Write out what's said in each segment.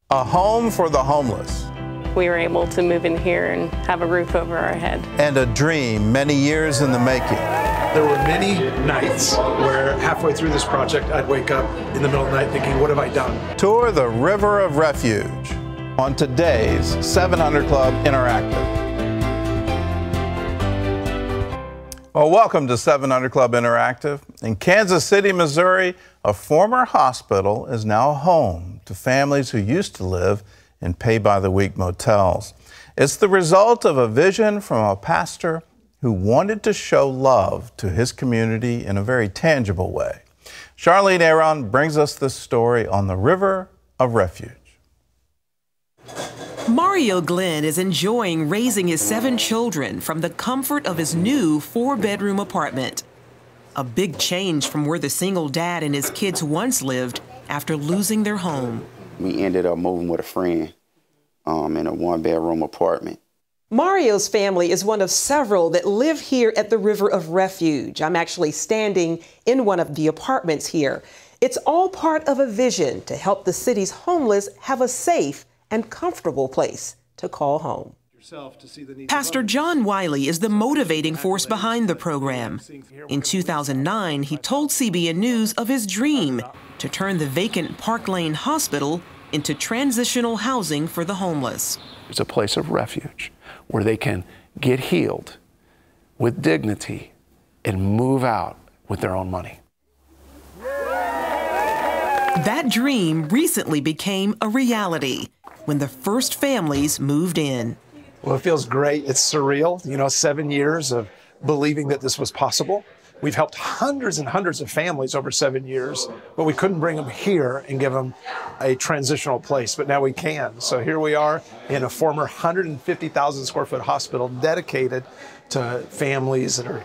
A home for the homeless. We were able to move in here and have a roof over our head. And a dream many years in the making. There were many nights where halfway through this project, I'd wake up in the middle of the night thinking, what have I done? Tour the River of Refuge on today's 700 Club Interactive. Well, welcome to 700 Club Interactive. In Kansas City, Missouri, a former hospital is now home to families who used to live in pay-by-the-week motels. It's the result of a vision from a pastor who wanted to show love to his community in a very tangible way. Charlene Aaron brings us this story on the River of Refuge. Mario Glenn is enjoying raising his 7 children from the comfort of his new 4-bedroom apartment. A big change from where the single dad and his kids once lived after losing their home. We ended up moving with a friend in a 1-bedroom apartment. Mario's family is one of several that live here at the River of Refuge. I'm actually standing in one of the apartments here. It's all part of a vision to help the city's homeless have a safe and comfortable place to call home. Pastor John Wiley is the motivating force behind the program. In 2009, he told CBN News of his dream to turn the vacant Park Lane Hospital into transitional housing for the homeless. It's a place of refuge where they can get healed with dignity and move out with their own money. That dream recently became a reality when the first families moved in. Well, it feels great. It's surreal. 7 years of believing that this was possible. We've helped hundreds and hundreds of families over 7 years, but we couldn't bring them here and give them a transitional place, but now we can. So here we are in a former 150,000 square foot hospital dedicated to families that are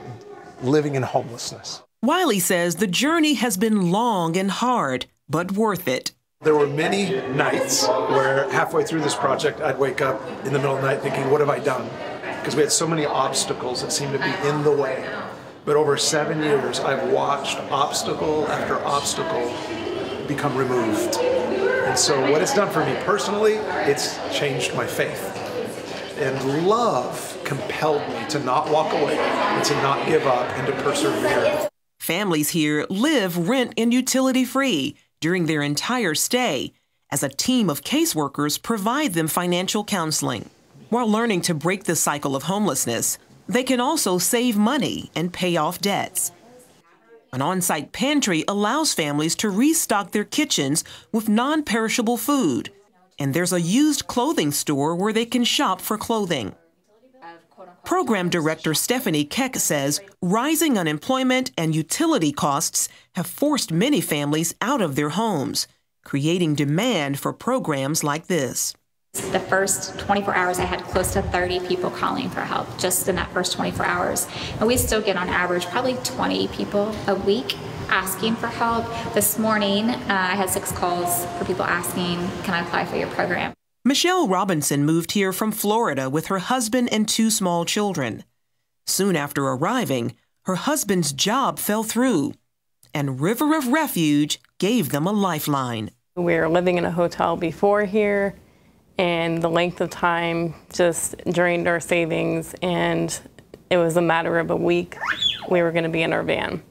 living in homelessness. Wiley says the journey has been long and hard, but worth it. There were many nights where halfway through this project, I'd wake up in the middle of the night thinking, what have I done? Because we had so many obstacles that seemed to be in the way. But over 7 years, I've watched obstacle after obstacle become removed. And so what it's done for me personally, it's changed my faith. And love compelled me to not walk away and to not give up and to persevere. Families here live rent and utility free during their entire stay, as a team of caseworkers provide them financial counseling. While learning to break the cycle of homelessness, they can also save money and pay off debts. An on-site pantry allows families to restock their kitchens with non-perishable food, and there's a used clothing store where they can shop for clothing. Program Director Stephanie Keck says rising unemployment and utility costs have forced many families out of their homes, creating demand for programs like this. The first 24 hours, I had close to 30 people calling for help just in that first 24 hours. And we still get on average probably 20 people a week asking for help. This morning, I had 6 calls for people asking, can I apply for your program? Michelle Robinson moved here from Florida with her husband and 2 small children. Soon after arriving, her husband's job fell through, and River of Refuge gave them a lifeline. We were living in a hotel before here, and the length of time just drained our savings, and it was a matter of a week we were going to be in our van.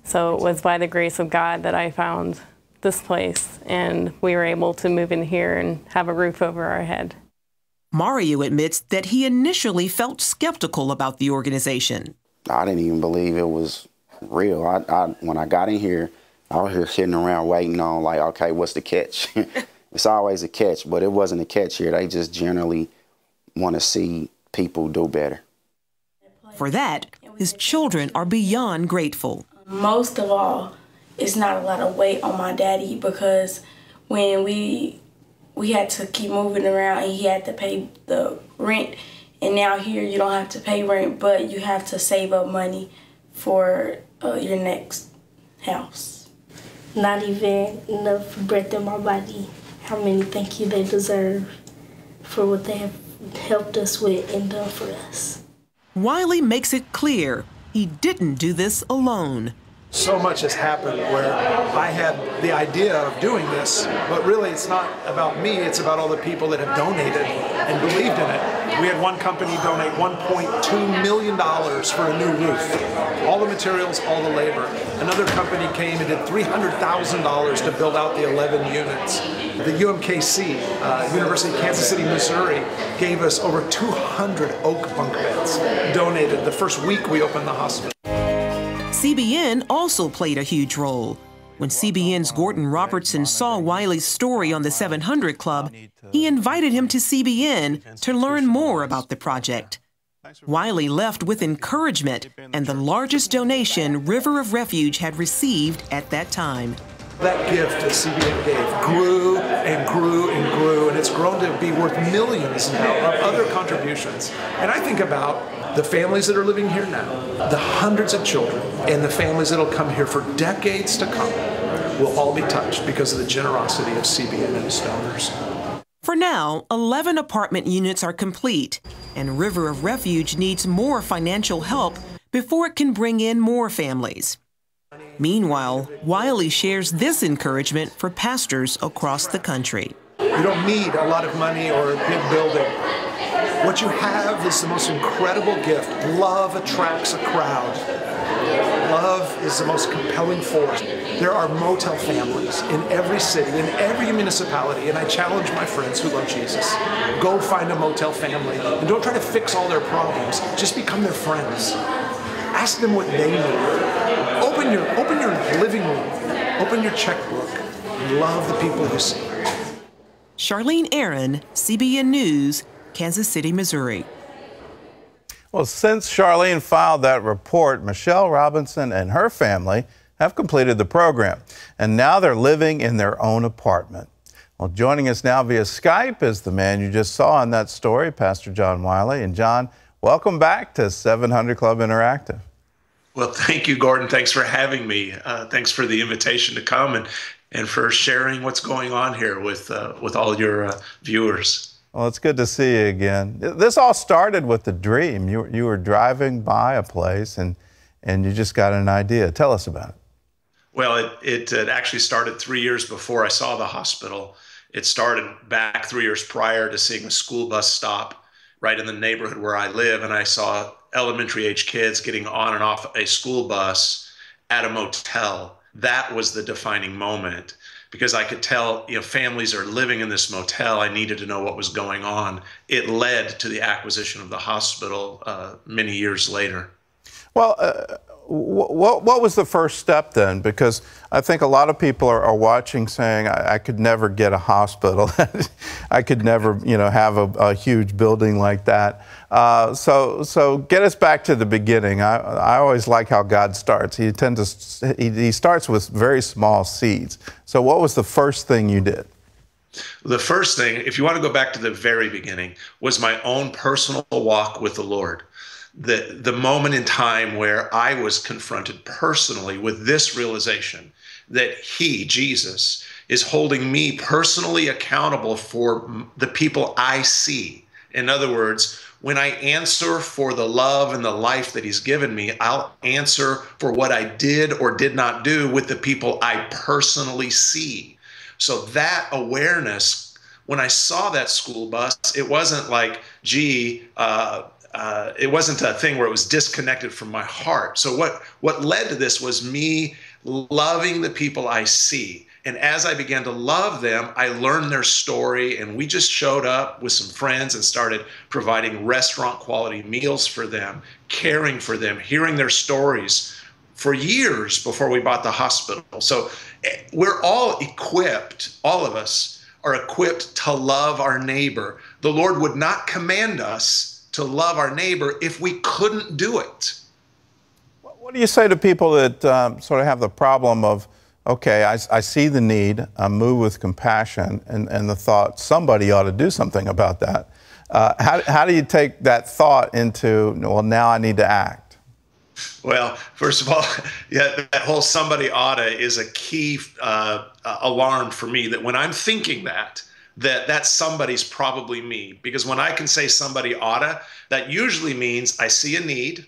So it was by the grace of God that I found this place, and we were able to move in here and have a roof over our head. Mario admits that he initially felt skeptical about the organization. I didn't even believe it was real. When I got in here, I was here sitting around waiting on, like, okay, what's the catch? It's always a catch, but it wasn't a catch here. They just generally want to see people do better. For that, his children are beyond grateful. Most of all, it's not a lot of weight on my daddy, because when we had to keep moving around and he had to pay the rent, and now here you don't have to pay rent, but you have to save up money for your next house. Not even enough breath in my body. How many thank you they deserve for what they have helped us with and done for us. Wiley makes it clear he didn't do this alone. So much has happened where I had the idea of doing this, but really it's not about me, it's about all the people that have donated and believed in it. We had one company donate $1.2 million for a new roof. All the materials, all the labor. Another company came and did $300,000 to build out the 11 units. The UMKC, University of Kansas City, Missouri, gave us over 200 oak bunk beds donated the first week we opened the hospital. CBN also played a huge role. When CBN's Gordon Robertson saw Wiley's story on the 700 Club, he invited him to CBN to learn more about the project. Wiley left with encouragement and the largest donation River of Refuge had received at that time. That gift that CBN gave grew and grew and grew, and it's grown to be worth millions now of other contributions. And I think about the families that are living here now, the hundreds of children, and the families that will come here for decades to come will all be touched because of the generosity of CBN and its donors. For now, 11 apartment units are complete, and River of Refuge needs more financial help before it can bring in more families. Meanwhile, Wiley shares this encouragement for pastors across the country. You don't need a lot of money or a big building. What you have is the most incredible gift. Love attracts a crowd. Love is the most compelling force. There are motel families in every city, in every municipality, and I challenge my friends who love Jesus. Go find a motel family and don't try to fix all their problems. Just become their friends. Ask them what they need. Open your living room. Open your checkbook. And love the people you see. Charlene Aaron, CBN News, Kansas City, Missouri. Well, since Charlene filed that report, Michelle Robinson and her family have completed the program, and now they're living in their own apartment. Well, joining us now via Skype is the man you just saw in that story, Pastor John Wiley. And John, welcome back to 700 Club Interactive. Well, thank you, Gordon. Thanks for having me. Thanks for the invitation to come and for sharing what's going on here with all your viewers. Well, it's good to see you again. This all started with a dream. You were driving by a place and you just got an idea. Tell us about it. Well, it actually started 3 years before I saw the hospital. It started back 3 years prior to seeing a school bus stop right in the neighborhood where I live, and I saw elementary age kids getting on and off a school bus at a motel. That was the defining moment, because I could tell, families are living in this motel. I needed to know what was going on. It led to the acquisition of the hospital many years later. Well, what was the first step then? Because I think a lot of people are watching saying, I could never get a hospital. I could never, have a huge building like that. So get us back to the beginning. I always like how God starts. He starts with very small seeds. So what was the first thing you did? The first thing, if you want to go back to the very beginning, was my own personal walk with the Lord. The moment in time where I was confronted personally with this realization that He, Jesus, is holding me personally accountable for the people I see. In other words, when I answer for the love and the life that He's given me, I'll answer for what I did or did not do with the people I personally see. So that awareness, when I saw that school bus, it wasn't like, it wasn't a thing where it was disconnected from my heart. So what led to this was me loving the people I see. And as I began to love them, I learned their story, and we just showed up with some friends and started providing restaurant quality meals for them, caring for them, hearing their stories for years before we bought the hospital. So we're all equipped, all of us are equipped to love our neighbor. The Lord would not command us to love our neighbor if we couldn't do it. What do you say to people that sort of have the problem of, okay, I see the need, I move with compassion, and the thought, somebody ought to do something about that. How do you take that thought into, well, now I need to act? Well, first of all, yeah, that whole somebody oughta is a key alarm for me, that when I'm thinking that somebody's probably me. Because when I can say somebody oughta, that usually means I see a need,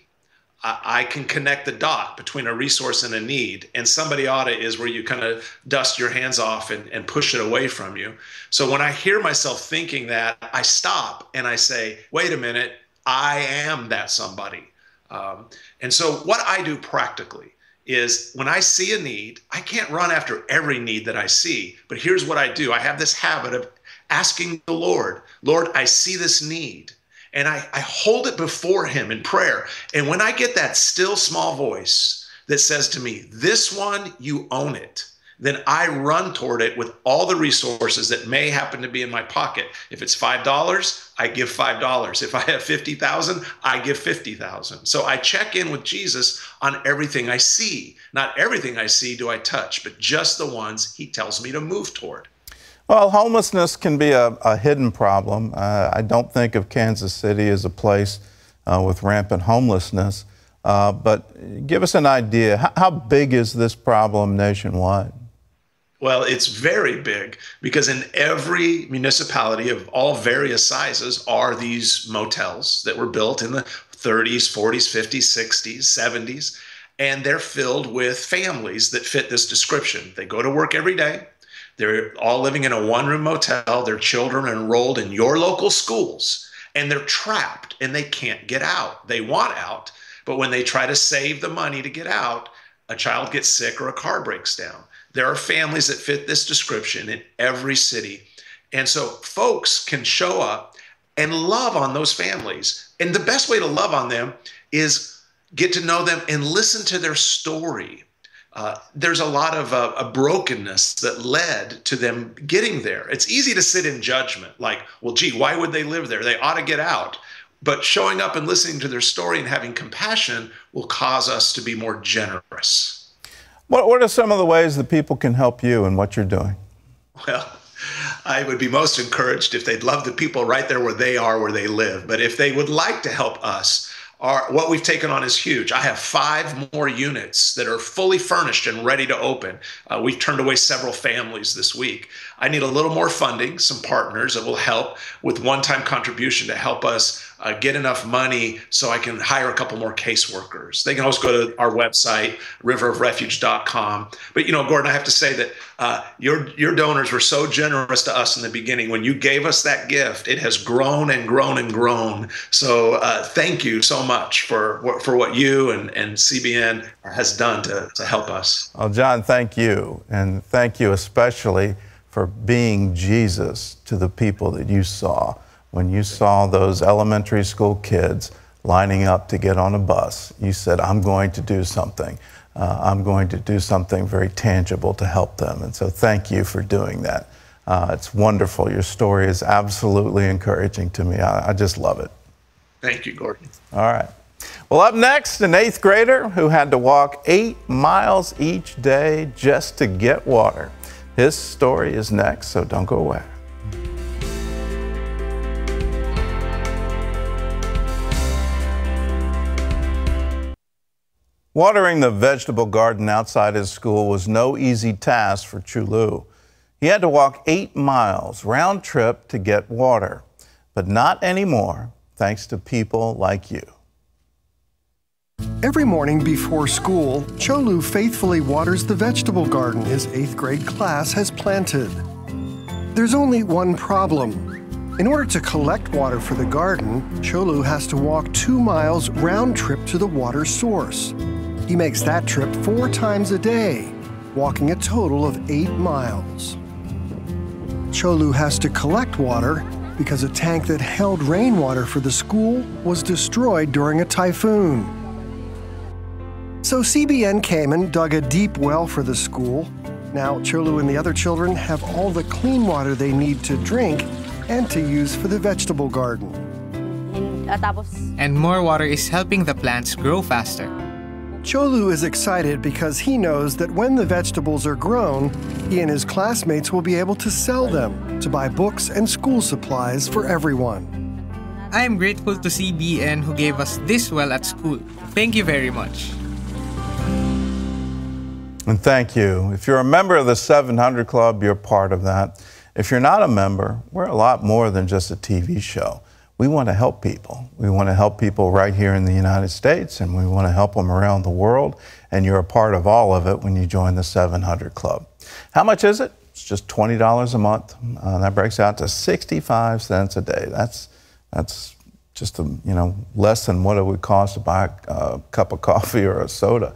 I can connect the dot between a resource and a need. And somebody oughta is where you kind of dust your hands off and push it away from you. So when I hear myself thinking that, I stop and I say, wait a minute, I am that somebody. And so what I do practically is when I see a need, I can't run after every need that I see, but here's what I do. I have this habit of asking the Lord, Lord, I see this need. And I hold it before him in prayer. And when I get that still small voice that says to me, this one, you own it, then I run toward it with all the resources that may happen to be in my pocket. If it's $5, I give $5. If I have 50,000, I give 50,000. So I check in with Jesus on everything I see. Not everything I see do I touch, but just the ones he tells me to move toward. Well, homelessness can be a hidden problem. I don't think of Kansas City as a place with rampant homelessness, but give us an idea. How big is this problem nationwide? Well, it's very big because in every municipality of all various sizes are these motels that were built in the 30s, 40s, 50s, 60s, 70s, and they're filled with families that fit this description. They go to work every day. They're all living in a one-room motel. Their children are enrolled in your local schools, and they're trapped, and they can't get out. They want out, but when they try to save the money to get out, a child gets sick or a car breaks down. There are families that fit this description in every city. And so folks can show up and love on those families. And the best way to love on them is get to know them and listen to their story. There's a lot of a brokenness that led to them getting there. It's easy to sit in judgment, like, well, gee, why would they live there? They ought to get out. But showing up and listening to their story and having compassion will cause us to be more generous. What are some of the ways that people can help you in what you're doing? Well, I would be most encouraged if they'd love the people right there where they are, where they live. But if they would like to help us, what we've taken on is huge. I have 5 more units that are fully furnished and ready to open. We've turned away several families this week. I need a little more funding, some partners that will help with one-time contribution to help us get enough money so I can hire a couple more caseworkers. They can always go to our website, riverofrefuge.com. But, you know, Gordon, I have to say that your donors were so generous to us in the beginning. When you gave us that gift, it has grown and grown and grown. So thank you so much for what you and CBN has done to help us. Well, John, thank you. And thank you especially for being Jesus to the people that you saw. When you saw those elementary school kids lining up to get on a bus, you said, I'm going to do something. I'm going to do something very tangible to help them. And so thank you for doing that. It's wonderful. Your story is absolutely encouraging to me. I just love it. Thank you, Gordon. All right. Well, up next, an 8th grader who had to walk 8 miles each day just to get water. His story is next, so don't go away. Watering the vegetable garden outside his school was no easy task for Chulu. He had to walk 8 miles round trip to get water, but not anymore, thanks to people like you. Every morning before school, Cholu faithfully waters the vegetable garden his 8th grade class has planted. There's only one problem. In order to collect water for the garden, Cholu has to walk 2 miles round trip to the water source. He makes that trip 4 times a day, walking a total of 8 miles. Cholu has to collect water because a tank that held rainwater for the school was destroyed during a typhoon. So CBN came and dug a deep well for the school. Now Cholu and the other children have all the clean water they need to drink and to use for the vegetable garden. And more water is helping the plants grow faster. Cholu is excited because he knows that when the vegetables are grown, he and his classmates will be able to sell them to buy books and school supplies for everyone. I am grateful to CBN who gave us this well at school. Thank you very much. And thank you. If you're a member of the 700 Club, you're part of that. If you're not a member, we're a lot more than just a TV show. We want to help people. We want to help people right here in the United States, and we want to help them around the world, and you're a part of all of it when you join the 700 Club. How much is it? It's just $20 a month. That breaks out to 65 cents a day. That's just less than what it would cost to buy a cup of coffee or a soda.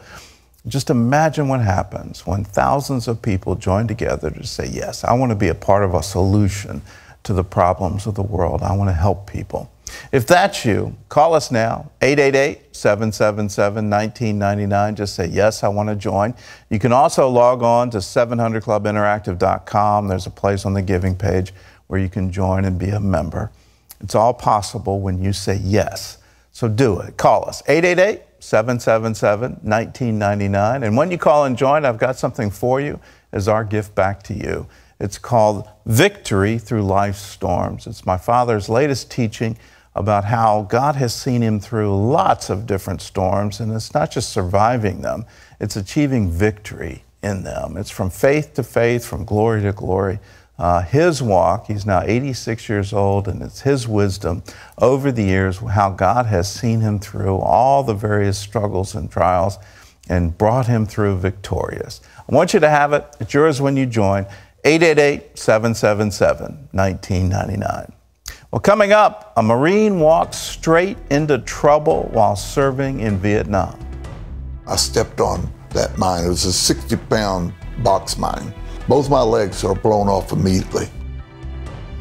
Just imagine what happens when thousands of people join together to say, yes, I want to be a part of a solution to the problems of the world. I want to help people. If that's you, call us now, 888-777-1999. Just say, yes, I want to join. You can also log on to 700clubinteractive.com. There's a place on the giving page where you can join and be a member. It's all possible when you say yes. So do it. Call us, 888-777-1999. And when you call and join, I've got something for you as our gift back to you. It's called Victory Through Life's Storms. It's my father's latest teaching about how God has seen him through lots of different storms, and it's not just surviving them, it's achieving victory in them. It's from faith to faith, from glory to glory. His walk, he's now 86 years old, and it's his wisdom over the years, how God has seen him through all the various struggles and trials and brought him through victorious. I want you to have it. It's yours when you join. 888-777-1999. Well, coming up, a Marine walks straight into trouble while serving in Vietnam. I stepped on that mine. It was a 60-pound box mine. Both my legs are blown off immediately.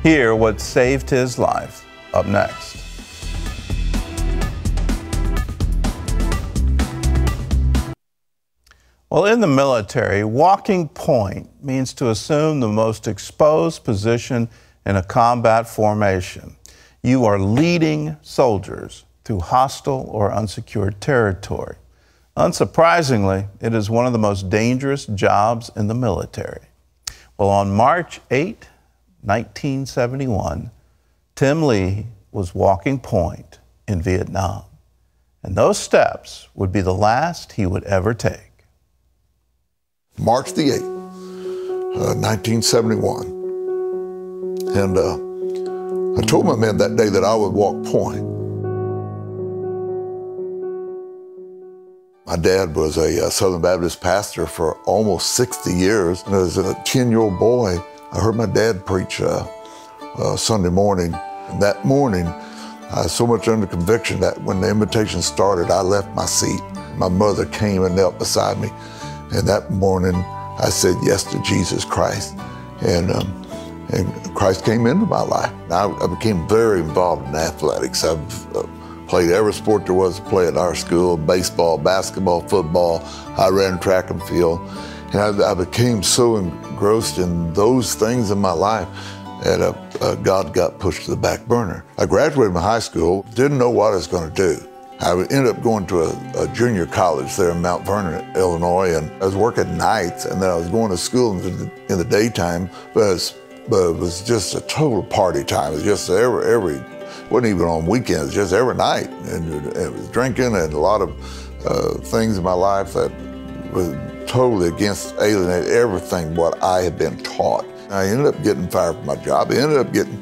Hear what saved his life up next. Well, in the military, walking point means to assume the most exposed position in a combat formation. You are leading soldiers through hostile or unsecured territory. Unsurprisingly, it is one of the most dangerous jobs in the military. Well, on March 8, 1971, Tim Lee was walking point in Vietnam. And those steps would be the last he would ever take. March the 8th, 1971. And I told my men that day that I would walk point. My dad was a Southern Baptist pastor for almost 60 years. And as a 10-year-old boy, I heard my dad preach Sunday morning. And that morning, I was so much under conviction that when the invitation started, I left my seat. My mother came and knelt beside me. And that morning, I said yes to Jesus Christ. And Christ came into my life. I became very involved in athletics. I've played every sport there was to play at our school: baseball, basketball, football. I ran track and field. And I became so engrossed in those things in my life that God got pushed to the back burner. I graduated from high school, didn't know what I was going to do. I ended up going to a junior college there in Mount Vernon, Illinois, and I was working nights, and then I was going to school in the daytime, but it was just a total party time. It was just it wasn't even on weekends, just every night. And it was drinking and a lot of things in my life that was totally alienated everything what I had been taught. I ended up getting fired from my job. I ended up getting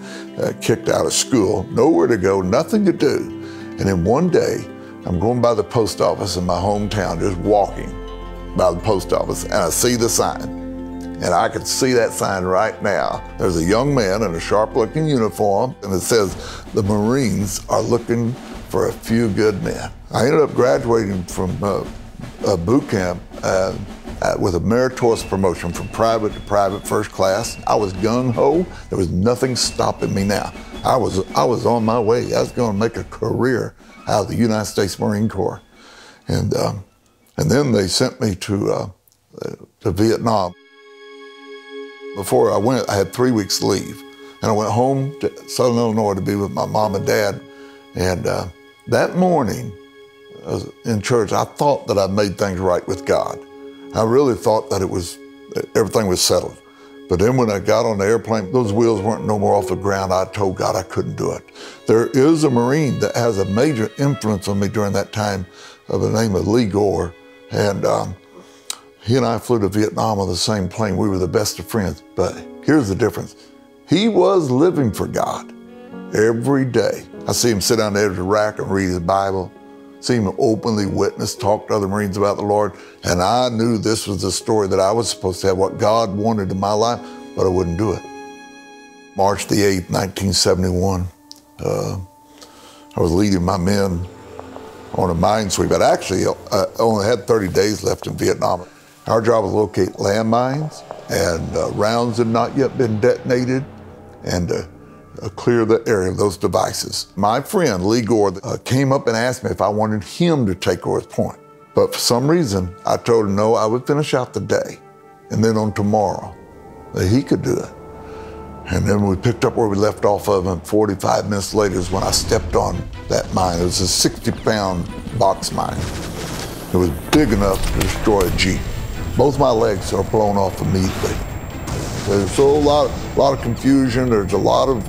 kicked out of school, nowhere to go, nothing to do. And then one day, I'm going by the post office in my hometown, just walking by the post office, and I see the sign. And I can see that sign right now. There's a young man in a sharp-looking uniform, and it says, "The Marines are looking for a few good men." I ended up graduating from a boot camp with a meritorious promotion from private to private first class. I was gung-ho. There was nothing stopping me now. I was on my way. I was going to make a career out of the United States Marine Corps. And then they sent me to Vietnam. Before I went, I had 3 weeks leave. And I went home to Southern Illinois to be with my mom and dad. And that morning in church, I thought that I made things right with God. I really thought that everything was settled. But then when I got on the airplane, those wheels weren't no more off the ground. I told God I couldn't do it. There is a Marine that has a major influence on me during that time of the name of Lee Gore. And he and I flew to Vietnam on the same plane. We were the best of friends. But here's the difference. He was living for God every day. I see him sit down there at the rack and read his Bible, see him openly witness, talk to other Marines about the Lord, and I knew this was the story that I was supposed to have, what God wanted in my life, but I wouldn't do it. March the 8th, 1971, I was leading my men on a mine sweep. But actually, I only had 30 days left in Vietnam. Our job was to locate landmines, and rounds had not yet been detonated, and clear the area of those devices. My friend, Lee Gore, came up and asked me if I wanted him to take Grosse Pointe. But for some reason, I told him no, I would finish out the day, and then on tomorrow, that he could do it. And then we picked up where we left off of, and 45 minutes later is when I stepped on that mine. It was a 60-pound box mine. It was big enough to destroy a Jeep. Both my legs are blown off immediately. There's a lot of confusion. There's a lot of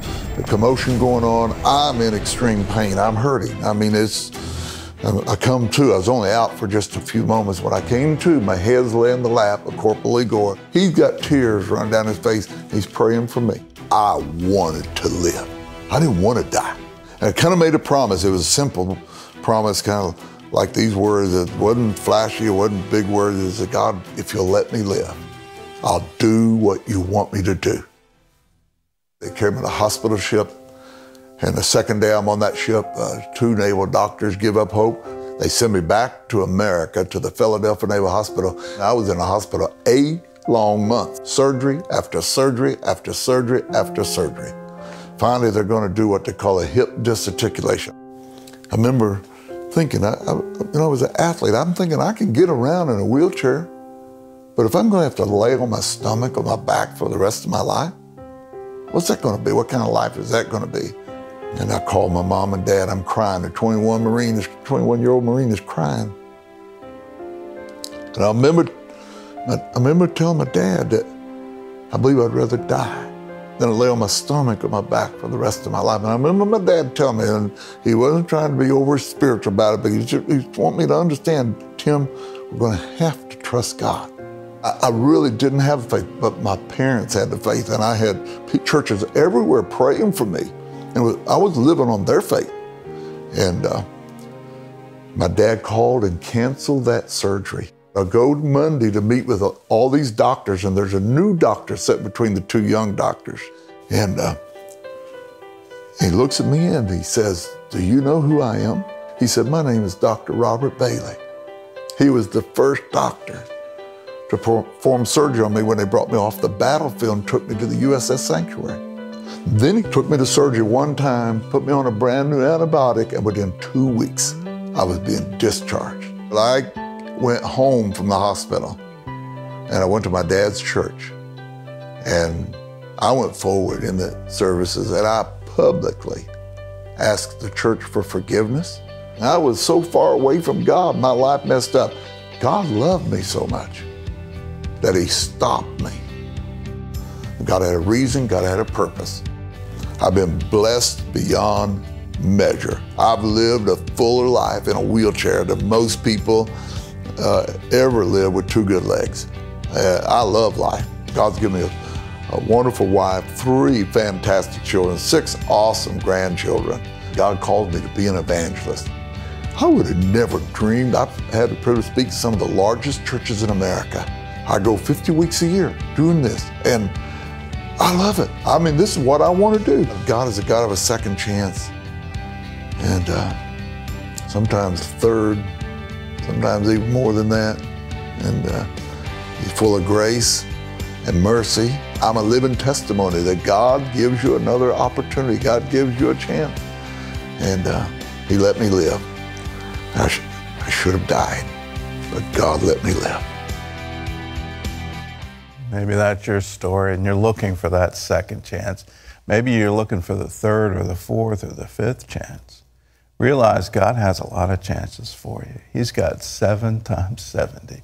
commotion going on. I'm in extreme pain. I'm hurting. I mean, I come to, I was only out for just a few moments. When I came to, my head's laying in the lap of Corporal Lee Gore. He's got tears running down his face. He's praying for me. I wanted to live. I didn't want to die. And I kind of made a promise. It was a simple promise, kind of like these words. It wasn't flashy, it wasn't big words. It said, God, if you'll let me live, I'll do what you want me to do. They carried me to the hospital ship, and the second day I'm on that ship, 2 naval doctors give up hope. They send me back to America, to the Philadelphia Naval Hospital. I was in the hospital 8 long months, surgery after surgery after surgery after surgery. Finally, they're going to do what they call a hip disarticulation. I remember thinking, I was an athlete, I'm thinking I can get around in a wheelchair, but if I'm going to have to lay on my stomach or my back for the rest of my life, what's that going to be? What kind of life is that going to be? And I called my mom and dad. I'm crying. The 21-year-old Marine is crying. And I remember telling my dad that I believe I'd rather die than to lay on my stomach or my back for the rest of my life. And I remember my dad telling me, and he wasn't trying to be over spiritual about it, but he wanted me to understand, Tim, we're going to have to trust God. I really didn't have faith, but my parents had the faith, and I had churches everywhere praying for me. And I was living on their faith. And my dad called and canceled that surgery. I go Monday to meet with all these doctors, and there's a new doctor sitting between the 2 young doctors. And he looks at me and he says, do you know who I am? He said, my name is Dr. Robert Bailey. He was the first doctor to perform surgery on me when they brought me off the battlefield and took me to the USS Sanctuary. Then he took me to surgery one time, put me on a brand new antibiotic, and within 2 weeks, I was being discharged. I went home from the hospital, and I went to my dad's church, and I went forward in the services, and I publicly asked the church for forgiveness. I was so far away from God, my life messed up. God loved me so much that he stopped me. God had a reason, God had a purpose. I've been blessed beyond measure. I've lived a fuller life in a wheelchair than most people ever live with 2 good legs. I love life. God's given me a wonderful wife, 3 fantastic children, 6 awesome grandchildren. God called me to be an evangelist. I would have never dreamed. I've had the privilege to speak to some of the largest churches in America. I go 50 weeks a year doing this, and I love it. I mean, this is what I want to do. God is a God of a second chance, and sometimes a third, sometimes even more than that. And he's full of grace and mercy. I'm a living testimony that God gives you another opportunity. God gives you a chance. And he let me live. I should have died, but God let me live. Maybe that's your story and you're looking for that second chance. Maybe you're looking for the 3rd or the 4th or the 5th chance. Realize God has a lot of chances for you. He's got 7 times 70,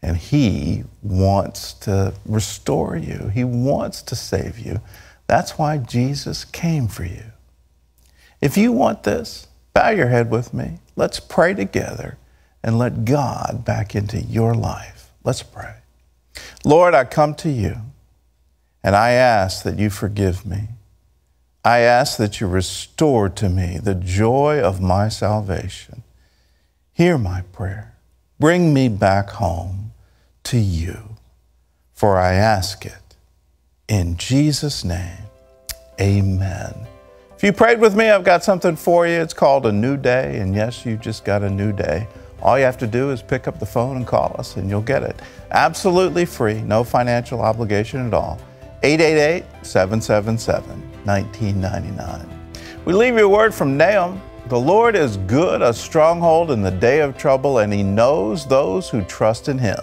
and he wants to restore you. He wants to save you. That's why Jesus came for you. If you want this, bow your head with me. Let's pray together and let God back into your life. Let's pray. Lord, I come to you and I ask that you forgive me. I ask that you restore to me the joy of my salvation. Hear my prayer. Bring me back home to you, for I ask it in Jesus' name. Amen. If you prayed with me, I've got something for you. It's called A New Day, and yes, you just got a new day. All you have to do is pick up the phone and call us, and you'll get it. Absolutely free, no financial obligation at all. 888-777-1999. We leave you a word from Nahum. The Lord is good, a stronghold in the day of trouble, and He knows those who trust in Him.